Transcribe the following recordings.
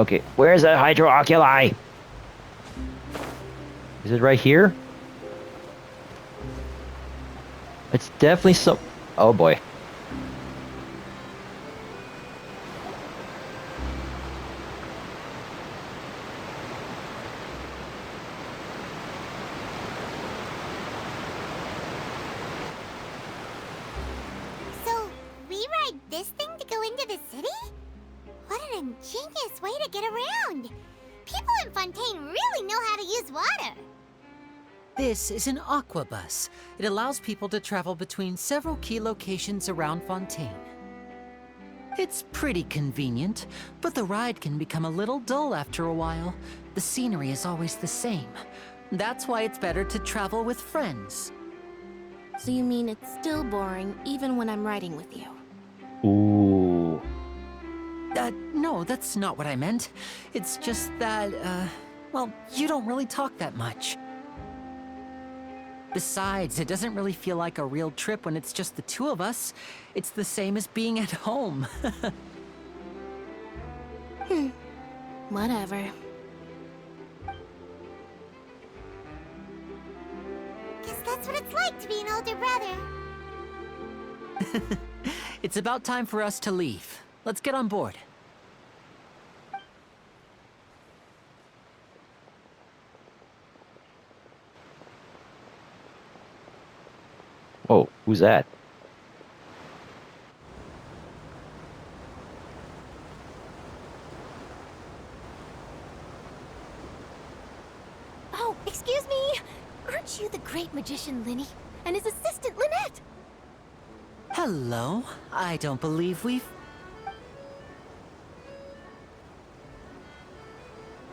Okay, where's the hydro oculi? Is it right here? It's definitely some... Oh boy. So, we ride this thing to go into the city? What an ingenious way to get around! People in Fontaine really know how to use water! This is an aqua bus. It allows people to travel between several key locations around Fontaine. It's pretty convenient, but the ride can become a little dull after a while. The scenery is always the same. That's why it's better to travel with friends. So you mean it's still boring even when I'm riding with you? Ooh. No, that's not what I meant. It's just that, well, you don't really talk that much. Besides, it doesn't really feel like a real trip when it's just the two of us. It's the same as being at home. Whatever. Guess that's what it's like to be an older brother. It's about time for us to leave. Let's get on board. Whoa, who's that? Oh, excuse me! Aren't you the great magician Lyney and his assistant Lynette? Hello. I don't believe we've...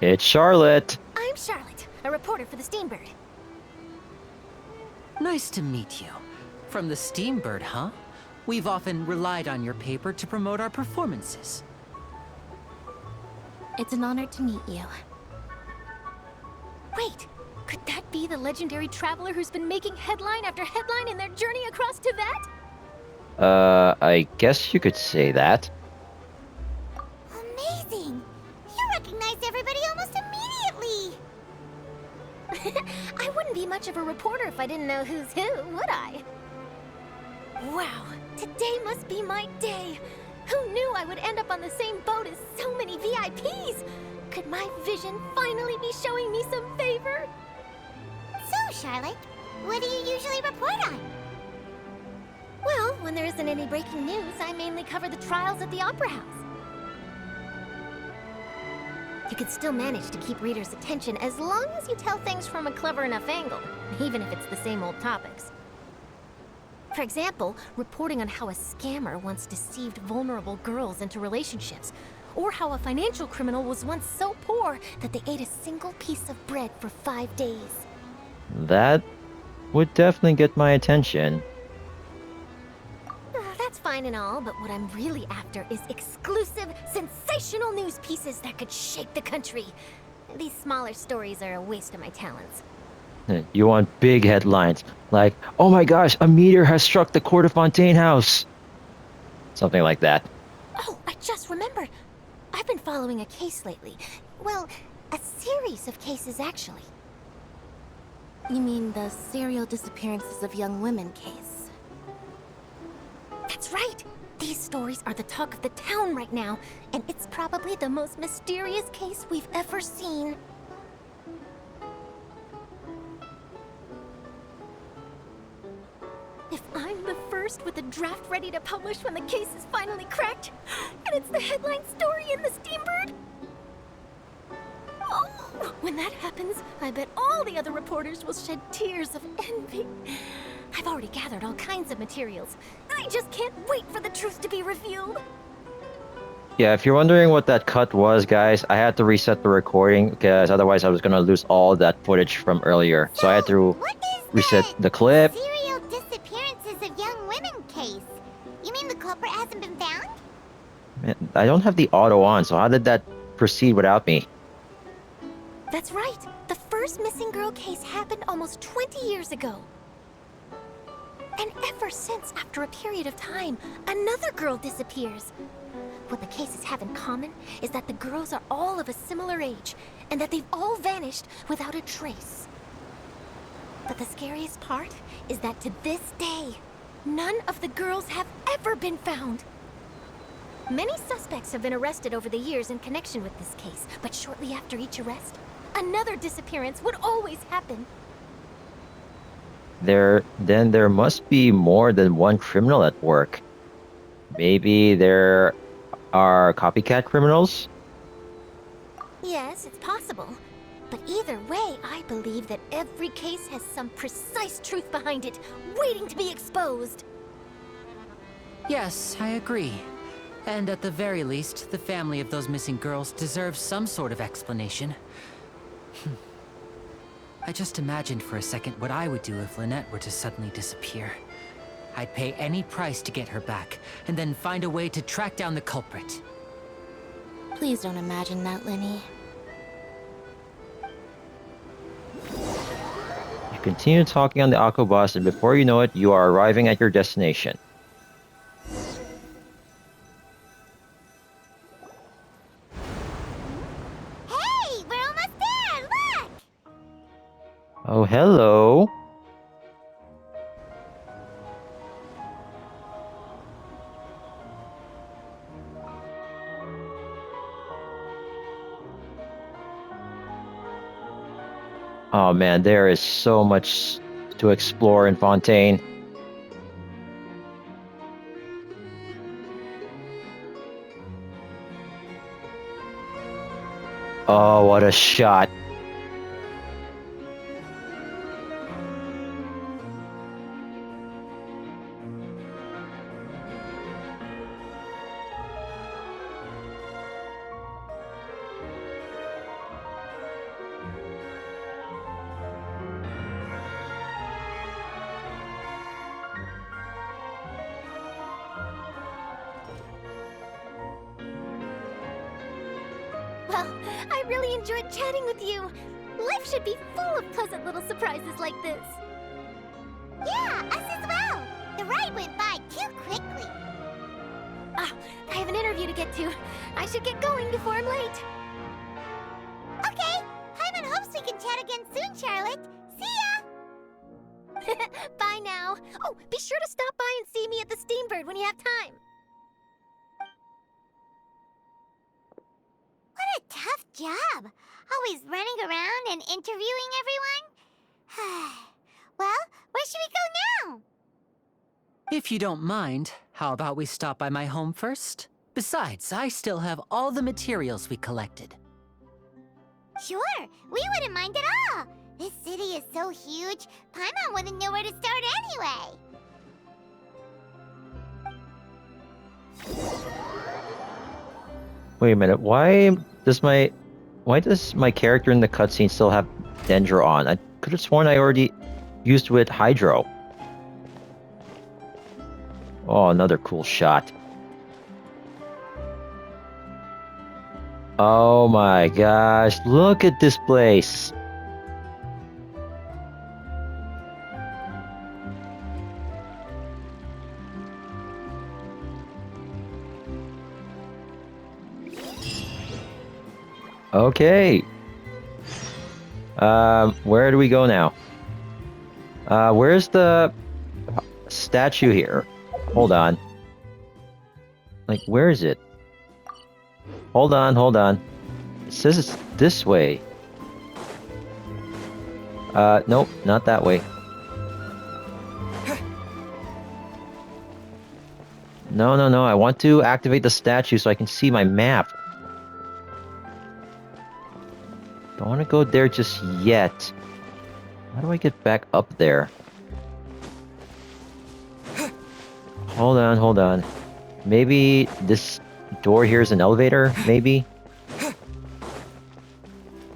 It's Charlotte. I'm Charlotte, a reporter for the Steambird. Nice to meet you. From the Steambird, huh? We've often relied on your paper to promote our performances. It's an honor to meet you. Wait, could that be the legendary traveler who's been making headline after headline in their journey across Tibet? I guess you could say that. Amazing! You recognized everybody almost immediately! I wouldn't be much of a reporter if I didn't know who's who, would I? Wow, today must be my day. Who knew I would end up on the same boat as so many VIPs? Could my vision finally be showing me some favor? So, Charlotte, what do you usually report on? Well, when there isn't any breaking news, I mainly cover the trials at the Opera House. You could still manage to keep readers' attention as long as you tell things from a clever enough angle, even if it's the same old topics. For example, reporting on how a scammer once deceived vulnerable girls into relationships, or how a financial criminal was once so poor that they ate a single piece of bread for 5 days. That would definitely get my attention. That's fine and all, but what I'm really after is exclusive, sensational news pieces that could shake the country. These smaller stories are a waste of my talents. You want big headlines, like, oh my gosh, a meteor has struck the Court of Fontaine house. Something like that. Oh, I just remembered. I've been following a case lately. Well, a series of cases, actually. You mean the serial disappearances of young women case? That's right! These stories are the talk of the town right now, and it's probably the most mysterious case we've ever seen. If I'm the first with a draft ready to publish when the case is finally cracked, and it's the headline story in the Steambird, oh, when that happens, I bet all the other reporters will shed tears of envy. I've already gathered all kinds of materials. I just can't wait for the truth to be revealed. Yeah, if you're wondering what that cut was, guys, I had to reset the recording because otherwise I was gonna lose all that footage from earlier. So I had to what is reset the clip. Serial disappearances of young women case? You mean the culprit hasn't been found? Man, I don't have the auto on, so how did that proceed without me? That's right. The first missing girl case happened almost 20 years ago. And ever since, after a period of time, another girl disappears. What the cases have in common is that the girls are all of a similar age, and that they've all vanished without a trace. But the scariest part is that to this day, none of the girls have ever been found. Many suspects have been arrested over the years in connection with this case, but shortly after each arrest, another disappearance would always happen. Then there must be more than one criminal at work. Maybe there are copycat criminals? Yes, it's possible. But either way, I believe that every case has some precise truth behind it, waiting to be exposed. Yes, I agree. And at the very least, the family of those missing girls deserves some sort of explanation. I just imagined for a second what I would do if Lynette were to suddenly disappear. I'd pay any price to get her back, and then find a way to track down the culprit. Please don't imagine that, Lyney. You continue talking on the Aqua bus, and before you know it, you are arriving at your destination. Hey, we're almost there! Look! Oh, hello. Oh man, there is so much to explore in Fontaine. Oh, what a shot. Well, I really enjoyed chatting with you. Life should be full of pleasant little surprises like this. Yeah, us as well. The ride went by too quickly. Ah, I have an interview to get to. I should get going before I'm late. Okay, Paimon hopes we can chat again soon, Charlotte. See ya! Bye now. Oh, be sure to stop by and see me at the Steambird when you have time. What a tough job. Always running around and interviewing everyone. Well, where should we go now? If you don't mind, how about we stop by my home first? Besides, I still have all the materials we collected. Sure, we wouldn't mind at all. This city is so huge, Paimon wouldn't know where to start anyway. Wait a minute, why does my character in the cutscene still have Dendro on? I could have sworn I already used with Hydro. Oh, another cool shot. Oh my gosh, look at this place. Okay. Where do we go now? Where's the statue here? Hold on. Like, where is it? Hold on. It says it's this way. Nope, not that way. No, I want to activate the statue so I can see my map. Don't want to go there just yet. How do I get back up there? Hold on. Maybe this door here is an elevator, maybe?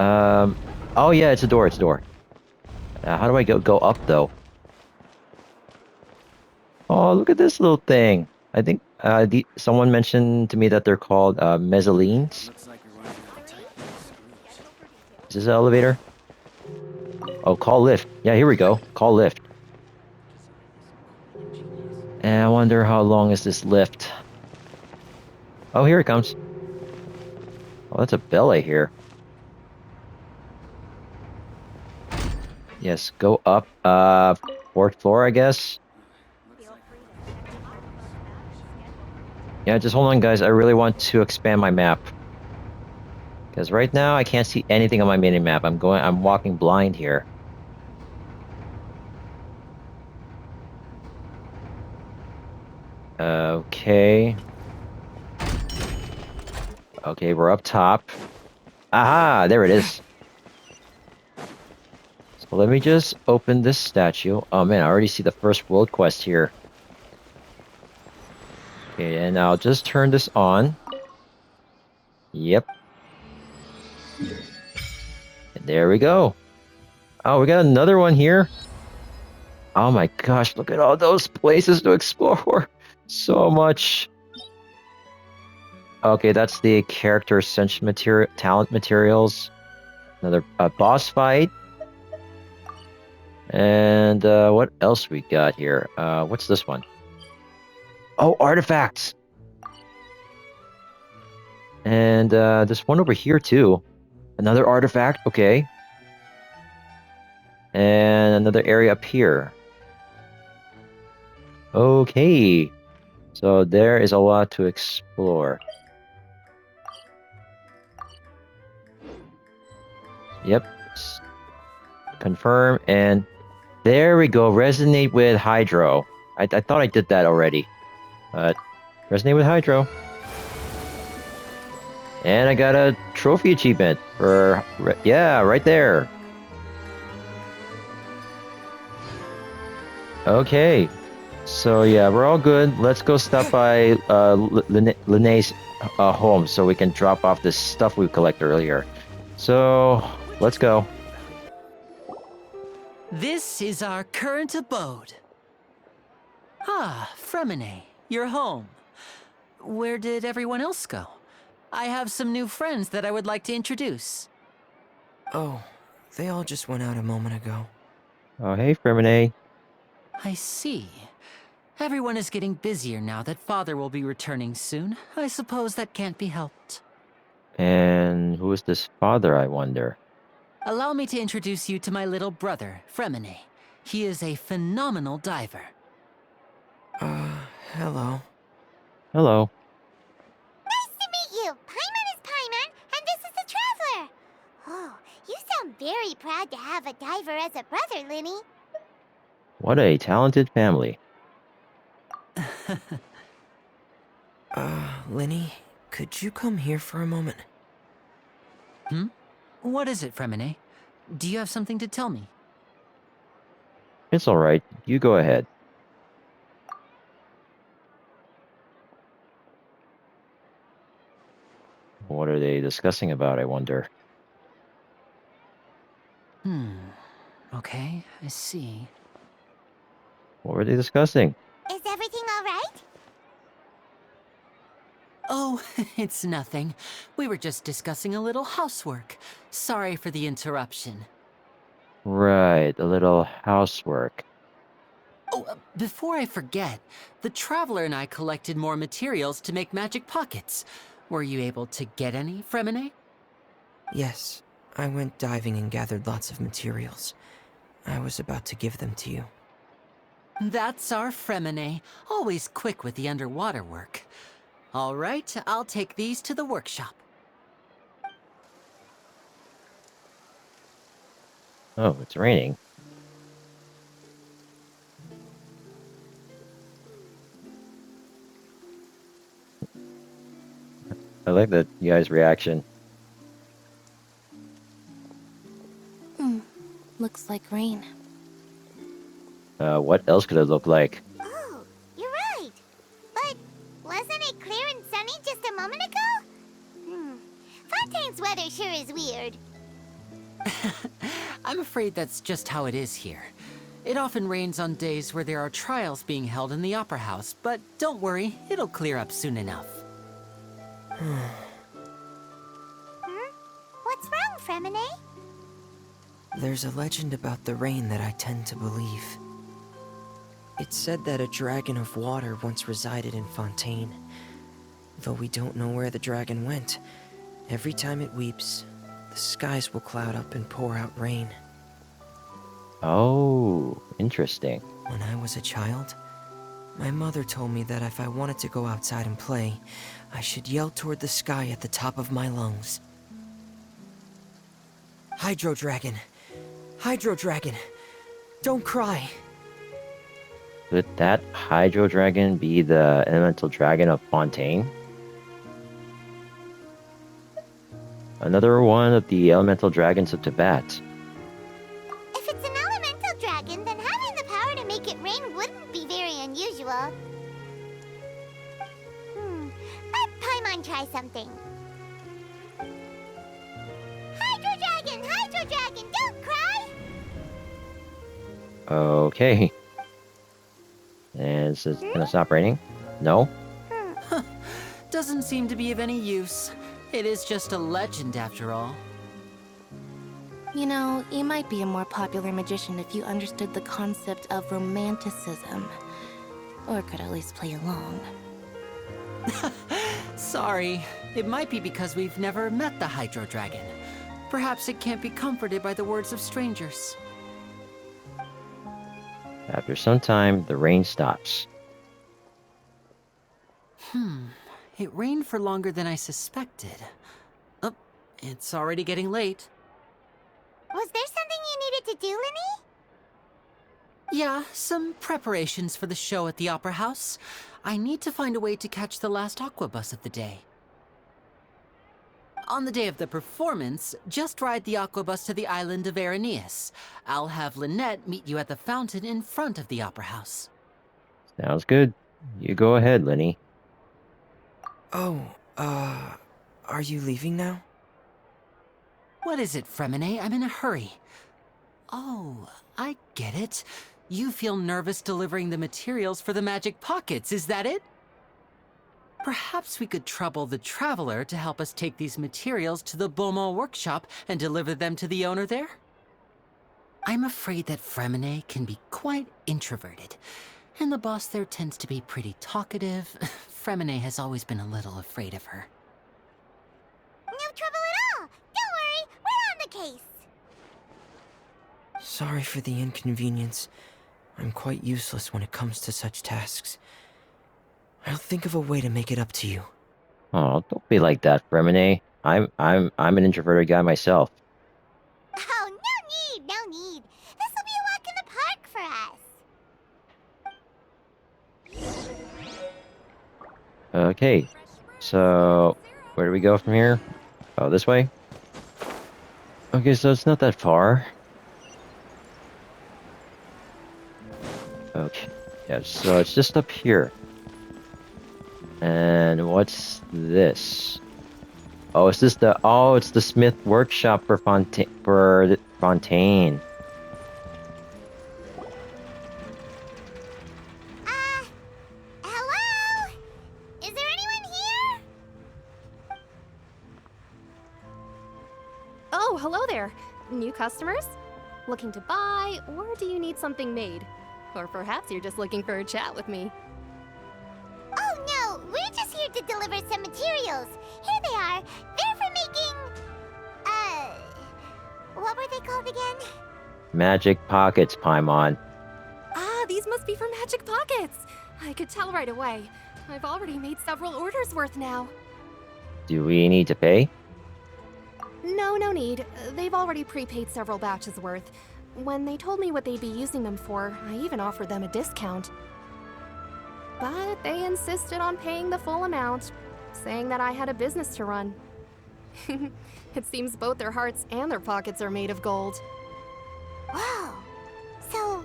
Oh yeah, it's a door. How do I go up, though? Oh, look at this little thing. I think someone mentioned to me that they're called mezzanines. Is this an elevator? Oh, call lift. Yeah, here we go. Call lift. And I wonder how long is this lift? Oh, here it comes. Oh, that's a bell I hear. Yes, go up. Fourth floor, I guess. Yeah, just hold on, guys. I really want to expand my map. Because right now, I can't see anything on my mini-map. I'm walking blind here. Okay. Okay, we're up top. Aha, there it is. So let me just open this statue. Oh man, I already see the first world quest here. Okay, and I'll just turn this on. Yep. And there we go. Oh, we got another one here. Oh my gosh, look at all those places to explore. So much. Okay, that's the character ascension material, talent materials. Another boss fight. And what else we got here? What's this one? Oh, artifacts. And there's one over here too. Another artifact. Okay. And another area up here. Okay. So there is a lot to explore. Yep. Confirm, and there we go. Resonate with Hydro. I thought I did that already. But resonate with Hydro. And I got a trophy achievement for... Yeah, right there. Okay. So yeah, we're all good. Let's go stop by Lynette's home so we can drop off this stuff we collected earlier. So, let's go. This is our current abode. Ah, Freminet, you're home. Where did everyone else go? I have some new friends that I would like to introduce. Oh, they all just went out a moment ago. Oh, hey, Freminet. I see. Everyone is getting busier now that Father will be returning soon. I suppose that can't be helped. And who is this father, I wonder? Allow me to introduce you to my little brother, Freminet. He is a phenomenal diver. Hello. Hello. Nice to meet you. Paimon is Paimon, and this is the Traveler. Oh, you sound very proud to have a diver as a brother, Lyney. What a talented family. Lyney, could you come here for a moment? What is it, Freminet? Do you have something to tell me? It's alright. You go ahead. What are they discussing about, I wonder? Okay, I see. What were they discussing? Is everything all right? Oh, it's nothing. We were just discussing a little housework. Sorry for the interruption. Right, a little housework. Oh, before I forget, the Traveler and I collected more materials to make magic pockets. Were you able to get any, Freminet? Yes, I went diving and gathered lots of materials. I was about to give them to you. That's our Freminet, always quick with the underwater work. All right, I'll take these to the workshop. Oh, it's raining. I like that guy's reaction. Looks like rain. What else could it look like? Oh, you're right. But wasn't it clear and sunny just a moment ago? Fontaine's weather sure is weird. I'm afraid that's just how it is here. It often rains on days where there are trials being held in the Opera House, but don't worry, it'll clear up soon enough. What's wrong, Freminet? There's a legend about the rain that I tend to believe. It's said that a dragon of water once resided in Fontaine. Though we don't know where the dragon went, every time it weeps, the skies will cloud up and pour out rain. Oh, interesting. When I was a child, my mother told me that if I wanted to go outside and play, I should yell toward the sky at the top of my lungs. Hydro Dragon! Hydro Dragon! Don't cry! Could that Hydro Dragon be the elemental dragon of Fontaine? Another one of the elemental dragons of Tibet. If it's an elemental dragon, then having the power to make it rain wouldn't be very unusual. Let Paimon try something. Hydro Dragon, don't cry! Okay. Is it gonna stop raining? No? Doesn't seem to be of any use. It is just a legend after all. You know, you might be a more popular magician if you understood the concept of romanticism. Or could at least play along. Sorry. It might be because we've never met the Hydro Dragon. Perhaps it can't be comforted by the words of strangers. After some time, the rain stops. It rained for longer than I suspected. Oh, it's already getting late. Was there something you needed to do, Lyney? Yeah, some preparations for the show at the Opera House. I need to find a way to catch the last aqua bus of the day. On the day of the performance, just ride the aqua bus to the island of Aeneas. I'll have Lynette meet you at the fountain in front of the Opera House. Sounds good. You go ahead, Lyney. Oh, are you leaving now? What is it, Freminet? I'm in a hurry. Oh, I get it. You feel nervous delivering the materials for the magic pockets, is that it? Perhaps we could trouble the Traveler to help us take these materials to the Beaumont workshop and deliver them to the owner there? I'm afraid that Freminet can be quite introverted, and the boss there tends to be pretty talkative. Freminet has always been a little afraid of her. No trouble at all! Don't worry, we're on the case! Sorry for the inconvenience. I'm quite useless when it comes to such tasks. I'll think of a way to make it up to you. Oh, don't be like that, Freminet. I'm an introverted guy myself. Oh, no need! This will be a walk in the park for us! Okay, so where do we go from here? Oh, this way? Okay, so it's not that far. Okay, yeah, so it's just up here. And what's this? Oh, is this the... Oh, it's the Smith Workshop for Fontaine. Hello? Is there anyone here? Oh, hello there. New customers? Looking to buy, or do you need something made? Or perhaps you're just looking for a chat with me. Oh no, we're just here to deliver some materials. Here they are. They're for making... what were they called again? Magic Pockets, Paimon. Ah, these must be for Magic Pockets. I could tell right away. I've already made several orders worth now. Do we need to pay? No need. They've already prepaid several batches worth. When they told me what they'd be using them for, I even offered them a discount. But they insisted on paying the full amount, saying that I had a business to run. It seems both their hearts and their pockets are made of gold. Whoa. So,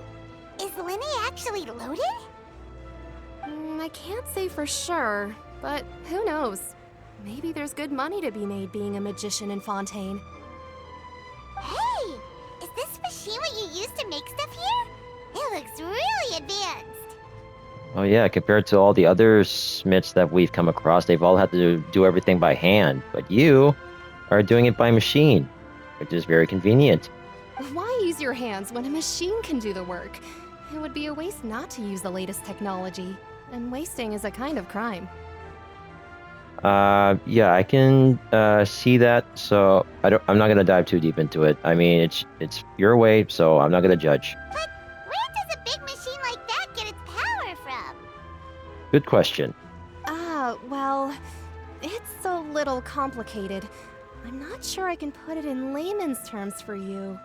is Lyney actually loaded? I can't say for sure, but who knows? Maybe there's good money to be made being a magician in Fontaine. Hey! Is this machine what you use to make stuff here? It looks really advanced. Oh yeah, compared to all the other smiths that we've come across, they've all had to do everything by hand. But you are doing it by machine, which is very convenient. Why use your hands when a machine can do the work? It would be a waste not to use the latest technology, and wasting is a kind of crime. Yeah, I can see that. So I'm not gonna dive too deep into it. I mean, it's your way, so I'm not gonna judge. But where does a big machine like that get its power from? Good question. Well, it's a little complicated. I'm not sure I can put it in layman's terms for you.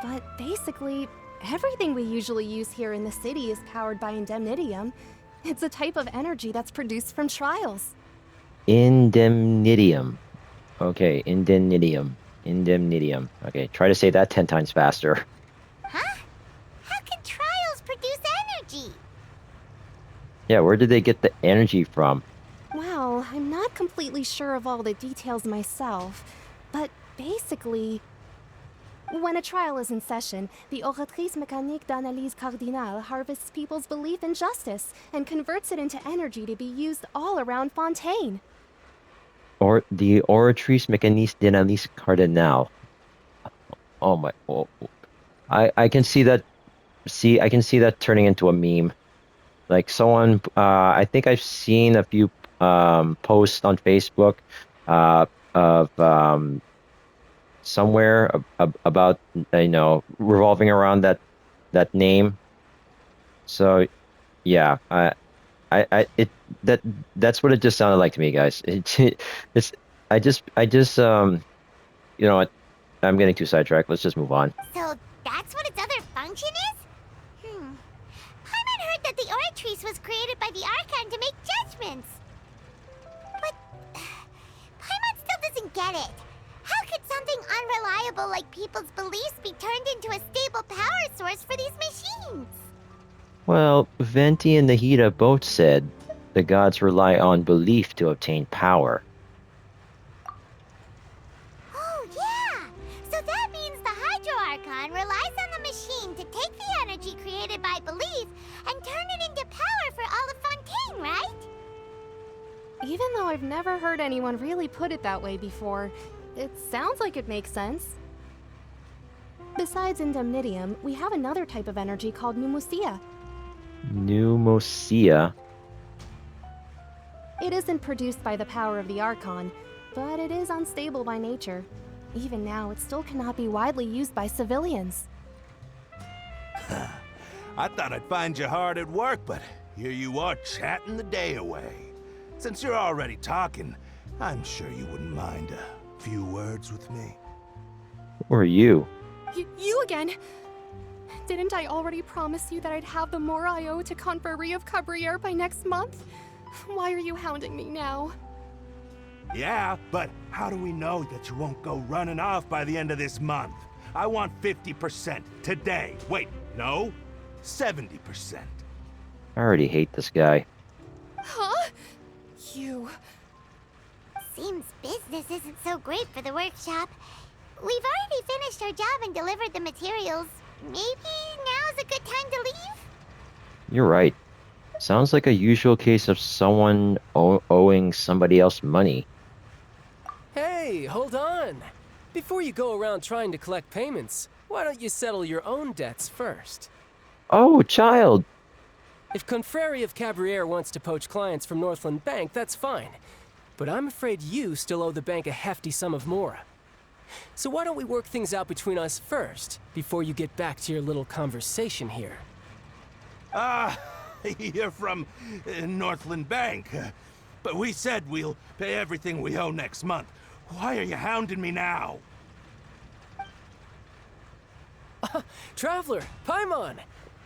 But basically, everything we usually use here in the city is powered by indemnitium. It's a type of energy that's produced from trials. Indemnitium. Okay, indemnitium. Indemnitium. Okay, try to say that 10 times faster. Huh? How can trials produce energy? Yeah, where did they get the energy from? Well, I'm not completely sure of all the details myself, but basically, when a trial is in session, the Oratrice Mécanique d'Analyse Cardinale harvests people's belief in justice and converts it into energy to be used all around Fontaine. Or the Oratrice Mécanique d'Analyse Cardinale. Oh my! Oh, I can see that. See, I can see that turning into a meme. Like someone, I think I've seen a few posts on Facebook of somewhere about revolving around that name. So yeah, that's what it just sounded like to me, guys. It's you know what? I'm getting too sidetracked. Let's just move on. So that's what its other function is? Paimon heard that the Oratrice was created by the Archon to make judgments. But Paimon still doesn't get it. How could something unreliable like people's beliefs be turned into a stable power source for these machines? Well, Venti and Nahida both said the gods rely on belief to obtain power. Oh, yeah! So that means the Hydro Archon relies on the machine to take the energy created by belief and turn it into power for all of Fontaine, right? Even though I've never heard anyone really put it that way before, it sounds like it makes sense. Besides indemnitium, we have another type of energy called pneumosia. Pneumosia? It isn't produced by the power of the Archon, but it is unstable by nature. Even now, it still cannot be widely used by civilians. I thought I'd find you hard at work, but here you are chatting the day away. Since you're already talking, I'm sure you wouldn't mind a few words with me. Who are you? You again? Didn't I already promise you that I'd have the more I owe to Confrérie of Cabriere by next month? Why are you hounding me now? Yeah, but how do we know that you won't go running off by the end of this month? I want 50% today. Wait, no? 70%. I already hate this guy. Huh? You... Seems business isn't so great for the workshop. We've already finished our job and delivered the materials. Maybe now's a good time to leave? You're right. Sounds like a usual case of someone owing somebody else money. Hey, hold on. Before you go around trying to collect payments, why don't you settle your own debts first? Oh, child! If Confrérie of Cabriere wants to poach clients from Northland Bank, that's fine. But I'm afraid you still owe the bank a hefty sum of mora. So why don't we work things out between us first, before you get back to your little conversation here? You're from Northland Bank. But we said we'll pay everything we owe next month. Why are you hounding me now? Traveler, Paimon!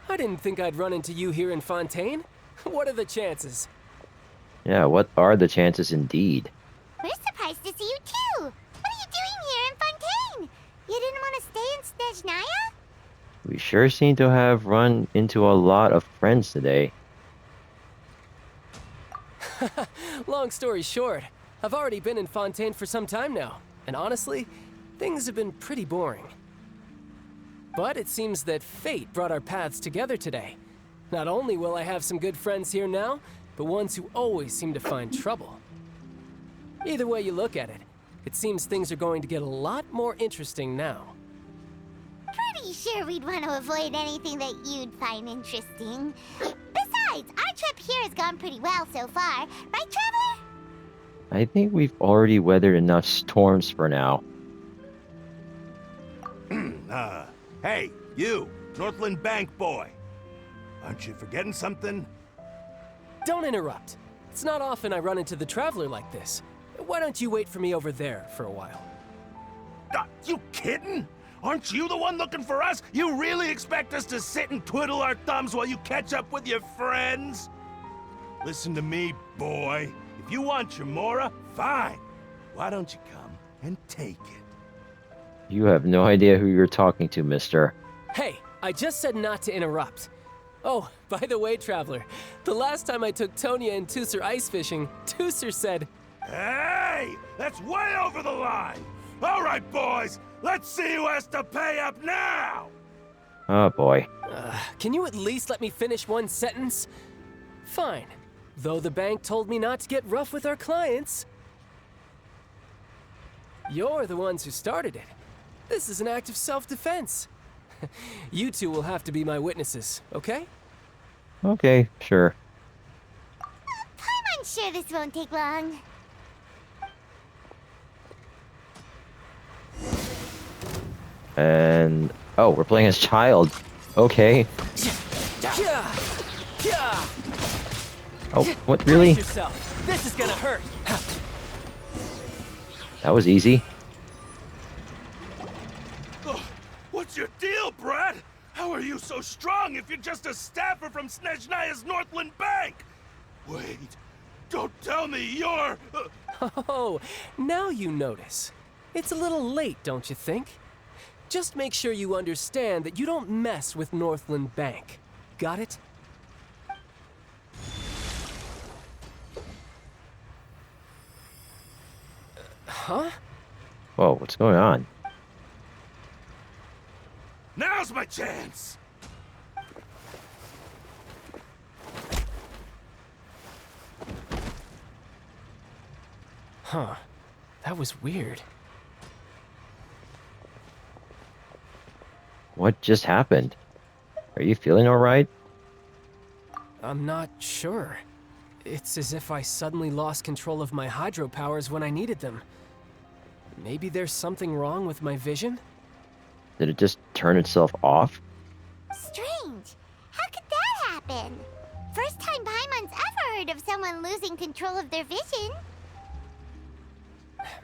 I didn't think I'd run into you here in Fontaine. What are the chances? Yeah, what are the chances indeed? We're surprised to see you too! What are you doing here in Fontaine? You didn't want to stay in Snezhnaya? We sure seem to have run into a lot of friends today. Long story short, I've already been in Fontaine for some time now, and honestly, things have been pretty boring. But it seems that fate brought our paths together today. Not only will I have some good friends here now, but ones who always seem to find trouble. Either way you look at it, it seems things are going to get a lot more interesting now. Pretty sure we'd want to avoid anything that you'd find interesting. Besides, our trip here has gone pretty well so far, right, Traveler? I think we've already weathered enough storms for now. Hey, you, Northland Bank boy. Aren't you forgetting something? Don't interrupt. It's not often I run into the Traveler like this. Why don't you wait for me over there for a while? You kidding? Aren't you the one looking for us? You really expect us to sit and twiddle our thumbs while you catch up with your friends? Listen to me, boy. If you want your Mora, fine. Why don't you come and take it? You have no idea who you're talking to, mister. Hey, I just said not to interrupt. Oh, by the way, Traveler, the last time I took Tonya and Tooser ice fishing, Tooser said, Hey! That's way over the line! All right, boys, let's see who has to pay up now! Oh boy. Can you at least let me finish one sentence? Fine. Though the bank told me not to get rough with our clients. You're the ones who started it. This is an act of self-defense. You two will have to be my witnesses, okay? Okay, sure. I'm sure this won't take long. And... oh, we're playing as child. Okay. Oh, what, really? Brace yourself. This is gonna hurt. That was easy. What's your deal, Brad? How are you so strong if you're just a staffer from Snezhnaya's Northland Bank? Wait, don't tell me you're... Oh, now you notice. It's a little late, don't you think? Just make sure you understand that you don't mess with Northland Bank. Got it? Huh? Whoa, what's going on? Now's my chance! Huh. That was weird. What just happened? Are you feeling alright? I'm not sure. It's as if I suddenly lost control of my hydro powers when I needed them. Maybe there's something wrong with my vision? Did it just turn itself off? Strange. How could that happen? First time Paimon's ever heard of someone losing control of their vision.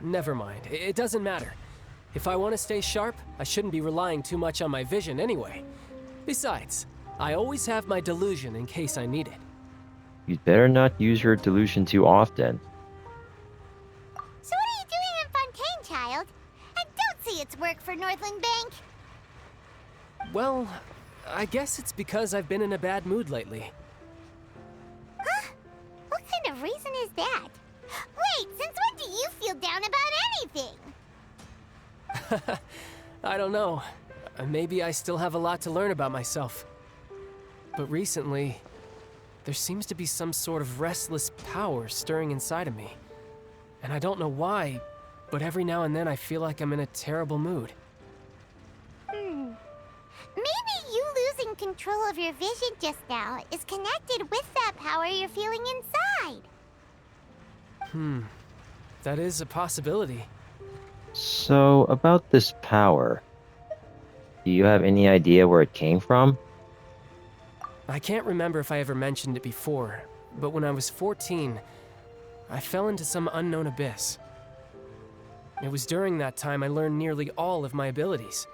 Never mind. It doesn't matter. If I want to stay sharp, I shouldn't be relying too much on my vision anyway. Besides, I always have my delusion in case I need it. You'd better not use your delusion too often. So what are you doing in Fontaine, child? And don't say it's work for Northland Bank. Well, I guess it's because I've been in a bad mood lately. Huh? What kind of reason is that? Wait, since when do you feel down about anything? I don't know. Maybe I still have a lot to learn about myself. But recently, there seems to be some sort of restless power stirring inside of me. And I don't know why, but every now and then I feel like I'm in a terrible mood. Maybe you losing control of your vision just now is connected with that power you're feeling inside. That is a possibility. So, about this power, do you have any idea where it came from? I can't remember if I ever mentioned it before, but when I was 14, I fell into some unknown abyss. It was during that time I learned nearly all of my abilities.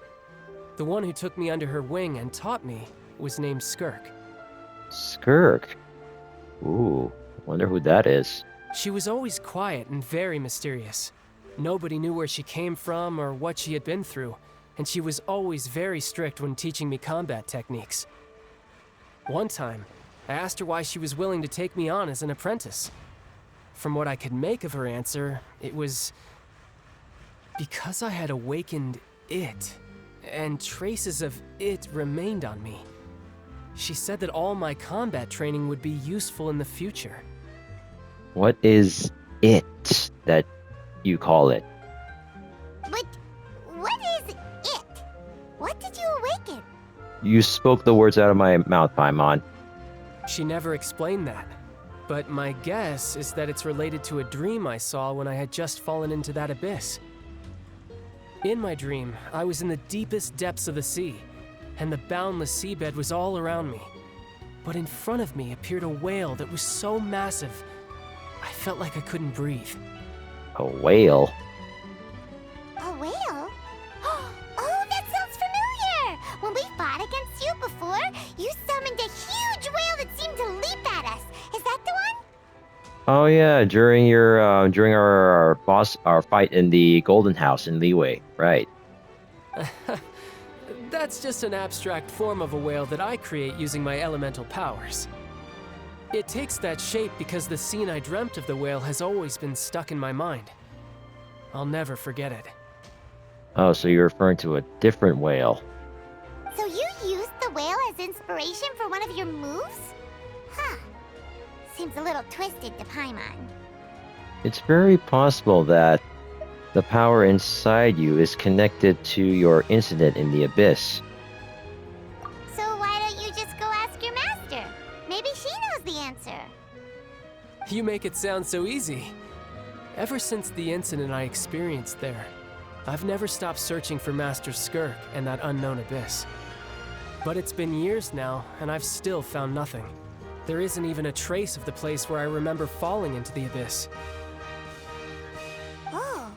The one who took me under her wing and taught me was named Skirk. Skirk? Ooh, wonder who that is. She was always quiet and very mysterious. Nobody knew where she came from or what she had been through, and she was always very strict when teaching me combat techniques. One time, I asked her why she was willing to take me on as an apprentice. From what I could make of her answer, it was because I had awakened it, and traces of it remained on me. She said that all my combat training would be useful in the future. What is it that you call it? But what is it? What did you awaken? You spoke the words out of my mouth, Paimon. She never explained that. but my guess is that it's related to a dream I saw when I had just fallen into that abyss. In my dream, I was in the deepest depths of the sea, and the boundless seabed was all around me. But in front of me appeared a whale that was so massive, I felt like I couldn't breathe. A whale? A whale? Oh, that sounds familiar! When we fought against you before, you summoned a huge whale that seemed to leap at us. Is that the one? Oh yeah, during our fight in the Golden House in Leeway, right? That's just an abstract form of a whale that I create using my elemental powers. It takes that shape because the scene I dreamt of the whale has always been stuck in my mind. I'll never forget it. Oh, so you're referring to a different whale. So you used the whale as inspiration for one of your moves? Huh. Seems a little twisted to Paimon. It's very possible that the power inside you is connected to your incident in the abyss. So why don't you just go ask your master? Maybe she knows the answer. You make it sound so easy. Ever since the incident I experienced there, I've never stopped searching for Master Skirk and that unknown abyss. But it's been years now, and I've still found nothing. There isn't even a trace of the place where I remember falling into the abyss. Oh,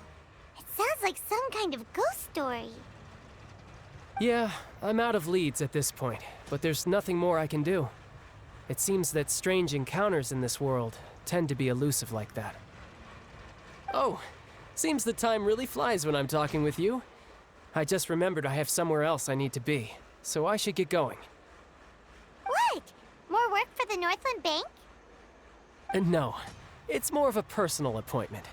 it sounds like some kind of ghost story. Yeah, I'm out of leads at this point, but there's nothing more I can do. It seems that strange encounters in this world tend to be elusive like that. Oh, seems the time really flies when I'm talking with you. I just remembered I have somewhere else I need to be, so I should get going. What? More work for the Northland Bank? No, it's more of a personal appointment.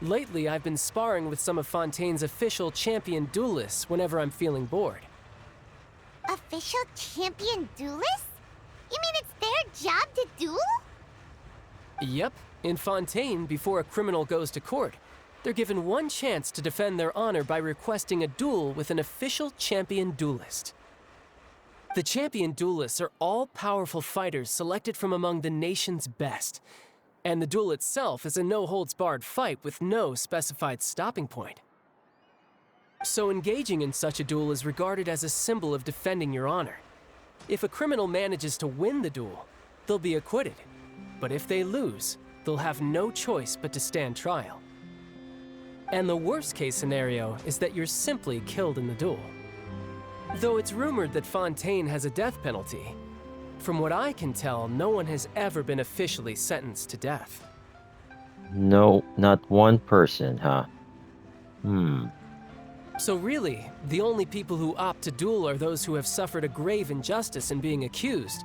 Lately, I've been sparring with some of Fontaine's official champion duelists whenever I'm feeling bored. Official champion duelists? You mean it's their job to duel? Yep, in Fontaine, before a criminal goes to court, they're given one chance to defend their honor by requesting a duel with an official champion duelist. The champion duelists are all powerful fighters selected from among the nation's best. And the duel itself is a no-holds-barred fight with no specified stopping point. So engaging in such a duel is regarded as a symbol of defending your honor. If a criminal manages to win the duel, they'll be acquitted. But if they lose, they'll have no choice but to stand trial. And the worst-case scenario is that you're simply killed in the duel. Though it's rumored that Fontaine has a death penalty, from what I can tell, no one has ever been officially sentenced to death. No, not one person, huh? So really, the only people who opt to duel are those who have suffered a grave injustice in being accused,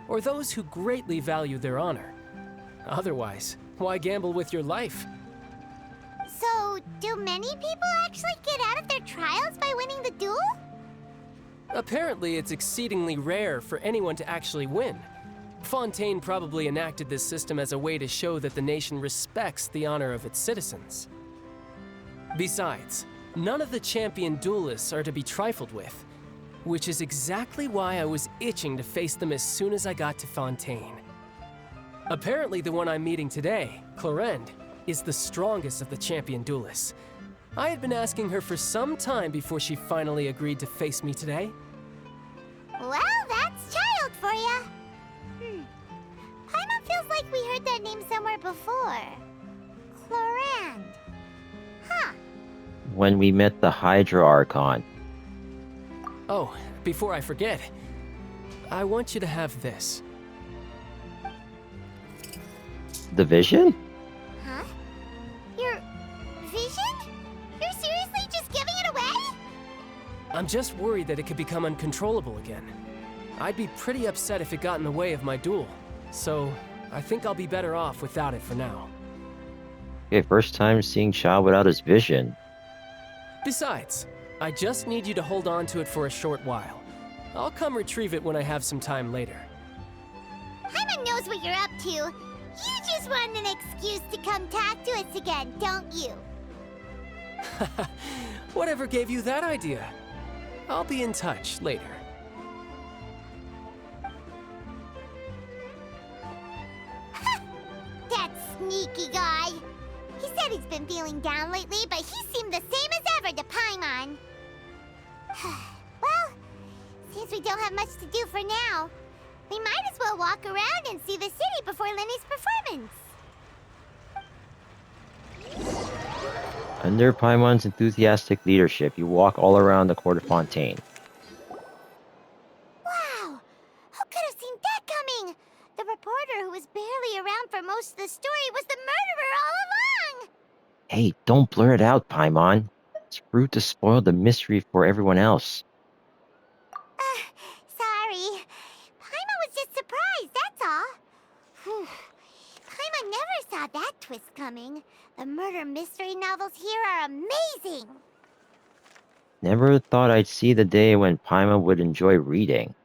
or those who greatly value their honor. Otherwise, why gamble with your life? So, do many people actually get out of their trials by winning the duel? Apparently, it's exceedingly rare for anyone to actually win. Fontaine probably enacted this system as a way to show that the nation respects the honor of its citizens. Besides, none of the champion duelists are to be trifled with, which is exactly why I was itching to face them as soon as I got to Fontaine. Apparently, the one I'm meeting today, Clorinde, is the strongest of the champion duelists. I had been asking her for some time before she finally agreed to face me today. Well, that's child for ya. Paimon feels like we heard that name somewhere before. Clorinde. Huh. When we met the Hydra Archon. Oh, before I forget, I want you to have this. The vision? Huh? Your vision? You're seriously just giving it away? I'm just worried that it could become uncontrollable again. I'd be pretty upset if it got in the way of my duel, so I think I'll be better off without it for now. Okay, first time seeing Chao without his vision. Besides, I just need you to hold on to it for a short while. I'll come retrieve it when I have some time later. Paimon knows what you're up to. You just want an excuse to come talk to us again, don't you? Whatever gave you that idea? I'll be in touch later. Sneaky guy. He said he's been feeling down lately, but he seemed the same as ever to Paimon. Well, since we don't have much to do for now, we might as well walk around and see the city before Lyney's performance. Under Paimon's enthusiastic leadership, you walk all around the Court of Fontaine. Wow! Who could have seen that coming? The reporter who was barely around for most of the story was the murderer all along! Hey, don't blur it out, Paimon. It's rude to spoil the mystery for everyone else. Sorry. Paimon was just surprised, that's all. Whew. Paimon never saw that twist coming. The murder mystery novels here are amazing! Never thought I'd see the day when Paimon would enjoy reading.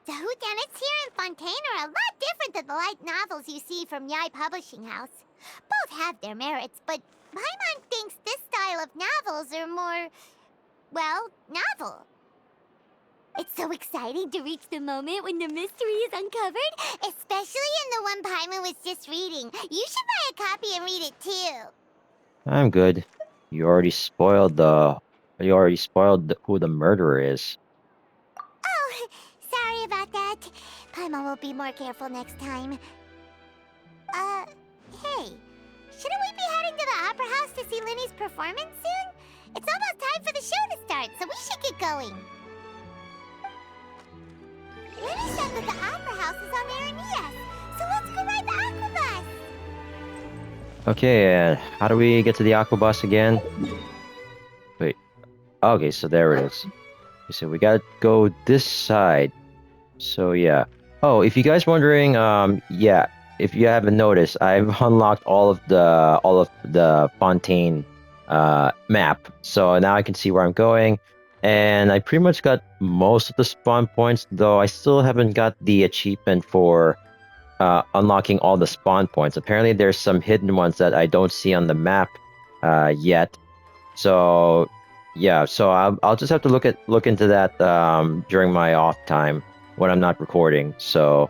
The whodunits here in Fontaine are a lot different than the light novels you see from Yai Publishing House. Both have their merits, but Paimon thinks this style of novels are more, well, novel. It's so exciting to reach the moment when the mystery is uncovered, especially in the one Paimon was just reading. You should buy a copy and read it too. I'm good. You already spoiled who the murderer is. Oh, sorry about that. Paimon will be more careful next time. Hey, shouldn't we be heading to the Opera House to see Lyney's performance soon? It's almost time for the show to start, so we should get going. Lyney said that the Opera House is on Aranias, so let's go ride the Aquabus! Okay, how do we get to the Aquabus again? Wait. Okay, so there it is. So we gotta go this side. So yeah. Oh, if you guys wondering, yeah, if you haven't noticed, I've unlocked all of the Fontaine map. So now I can see where I'm going. And I pretty much got most of the spawn points, though I still haven't got the achievement for unlocking all the spawn points. Apparently there's some hidden ones that I don't see on the map yet. So yeah, so I'll just have to look into that during my off time when I'm not recording. So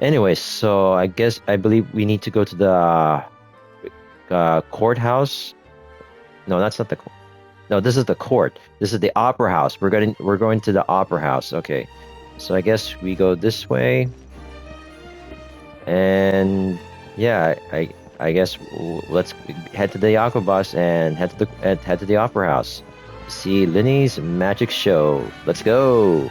anyway, so I believe we need to go to the courthouse. No, that's not the court. No, this is the court. This is the opera house. We're going to the opera house. Okay. So I guess we go this way. And yeah, I guess let's head to the Aquabus and head to the opera house. See Lyney's magic show. Let's go.